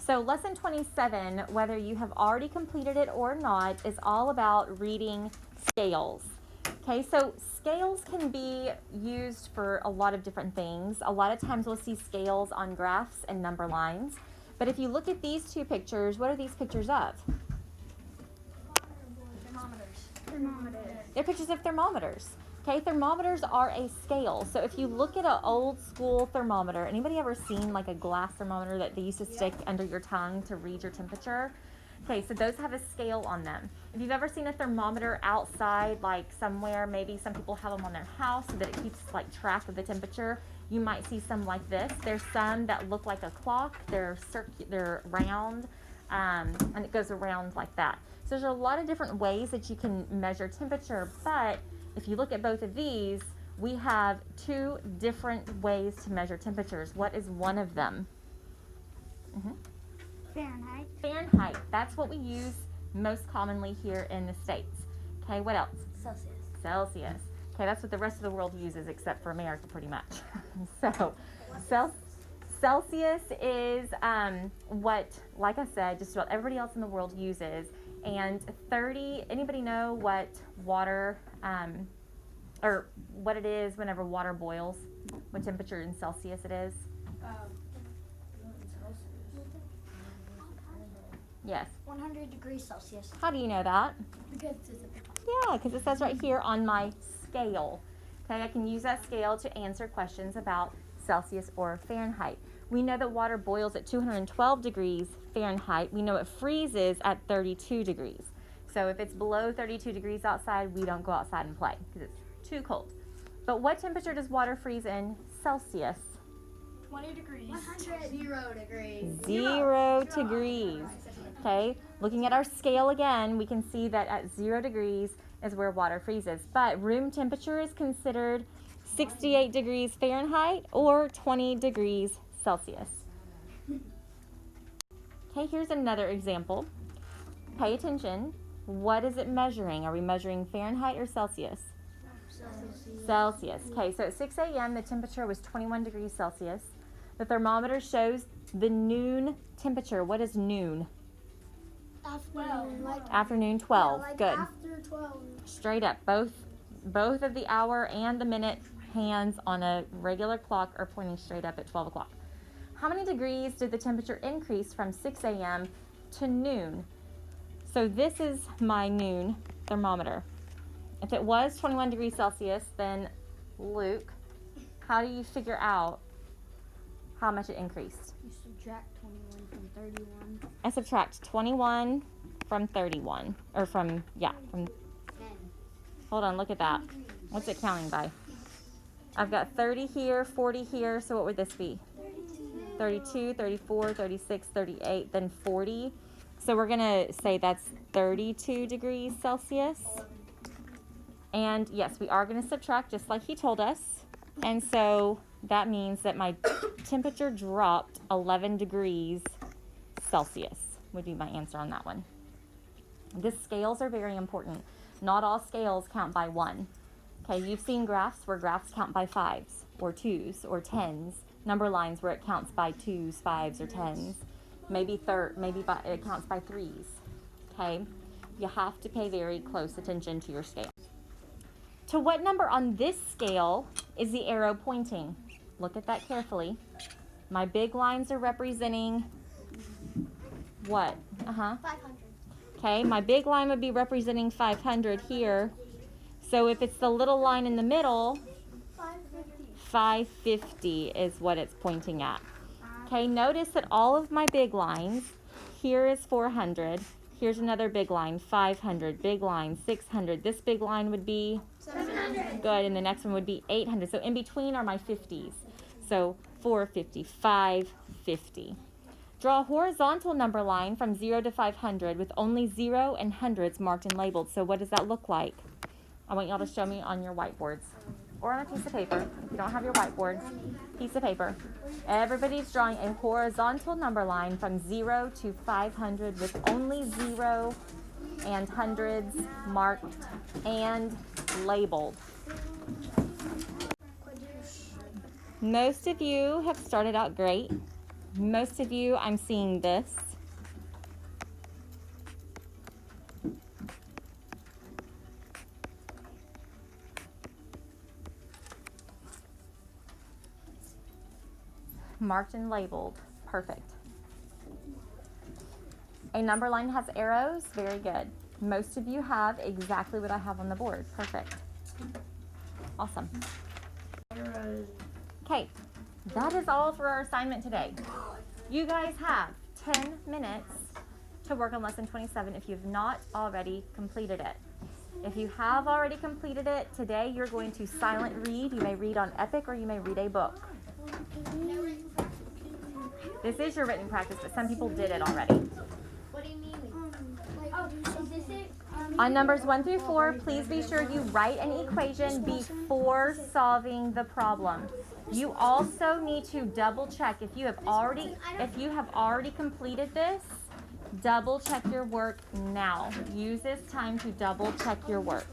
So lesson 27, whether you have already completed it or not, is all about reading scales. Okay, so scales can be used for a lot of different things. A lot of times we'll see scales on graphs and number lines. But if you look at these two pictures, what are these pictures of? Thermometers. They're pictures of thermometers. Okay, thermometers are a scale. So if you look at an old school thermometer, anybody ever seen like a glass thermometer that they used to stick under your tongue to read your temperature? Okay, so those have a scale on them. If you've ever seen a thermometer outside, like somewhere, maybe some people have them on their house so that it keeps like track of the temperature, you might see some like this. There's some that look like a clock. They're round, and it goes around like that. So there's a lot of different ways that you can measure temperature, but if you look at both of these, we have two different ways to measure temperatures. What is one of them? Fahrenheit. Fahrenheit. That's what we use most commonly here in the States. Okay, what else? Celsius. Celsius. Okay, that's what the rest of the world uses except for America pretty much. So Celsius is what, like I said, just about everybody else in the world uses. And 30, anybody know what water, or what it is whenever water boils? What temperature in Celsius it is? Yes. 100 degrees Celsius. How do you know that? Because it's a Yeah, because it says right here on my scale. Okay, I can use that scale to answer questions about Celsius or Fahrenheit. We know that water boils at 212 degrees Fahrenheit. We know it freezes at 32 degrees. So if it's below 32 degrees outside, we don't go outside and play because it's too cold. But what temperature does water freeze in Celsius? 20 degrees. 0 degrees. 0 degrees. Okay, looking at our scale again, we can see that at 0 degrees is where water freezes. But room temperature is considered 68 degrees Fahrenheit or 20 degrees Celsius. Okay, here's another example. Pay attention. What is it measuring? Are we measuring Fahrenheit or Celsius? Celsius. Okay, so at 6 a.m. the temperature was 21 degrees Celsius. The thermometer shows the noon temperature. What is noon? Afternoon 12. Yeah, like Good. After 12. Straight up. Both of the hour and the minute hands on a regular clock are pointing straight up at 12 o'clock. How many degrees did the temperature increase from 6 a.m. to noon? So this is my noon thermometer. If it was 21 degrees Celsius, then Luke, how do you figure out how much it increased? You subtract 21 from 31. I subtract 21 from 31, or from 10. Hold on, look at that. What's it counting by? I've got 30 here, 40 here, so what would this be? 32, 34, 36, 38, then 40. So we're going to say that's 32 degrees Celsius. And yes, we are going to subtract just like he told us. And so that means that my temperature dropped 11 degrees Celsius would be my answer on that one. The scales are very important. Not all scales count by 1. Okay, you've seen graphs where graphs count by 5s or 2s or 10s. Number lines where it counts by 2s, 5s, or 10s. Maybe it counts by 3s. Okay, you have to pay very close attention to your scale. To what number on this scale is the arrow pointing? Look at that carefully. My big lines are representing what? 500. Okay, my big line would be representing 500 here. So if it's the little line in the middle, 550 is what it's pointing at. Okay, notice that all of my big lines, here is 400. Here's another big line, 500, big line, 600. This big line would be 700. good, and the next one would be 800. So in between are my 50s. So 450, 550. Draw a horizontal number line from 0 to 500 with only 0 and hundreds marked and labeled. So what does that look like? I want y'all to show me on your whiteboards or on a piece of paper. If you don't have your whiteboard, piece of paper. Everybody's drawing a horizontal number line from 0 to 500 with only 0 and hundreds marked and labeled. Most of you have started out great. Most of you, I'm seeing this. Marked and labeled. Perfect. A number line has arrows. Very good. Most of you have exactly what I have on the board. Perfect. Awesome. Okay, that is all for our assignment today. You guys have 10 minutes to work on lesson 27 if you've not already completed it. If you have already completed it, today you're going to silent read. You may read on Epic or you may read a book. This is your written practice, but some people did it already. What do you mean? Is this it? On numbers 1 through 4, please be sure you write an equation before solving the problem. You also need to double check if you have already completed this. Double check your work now. Use this time to double check your work.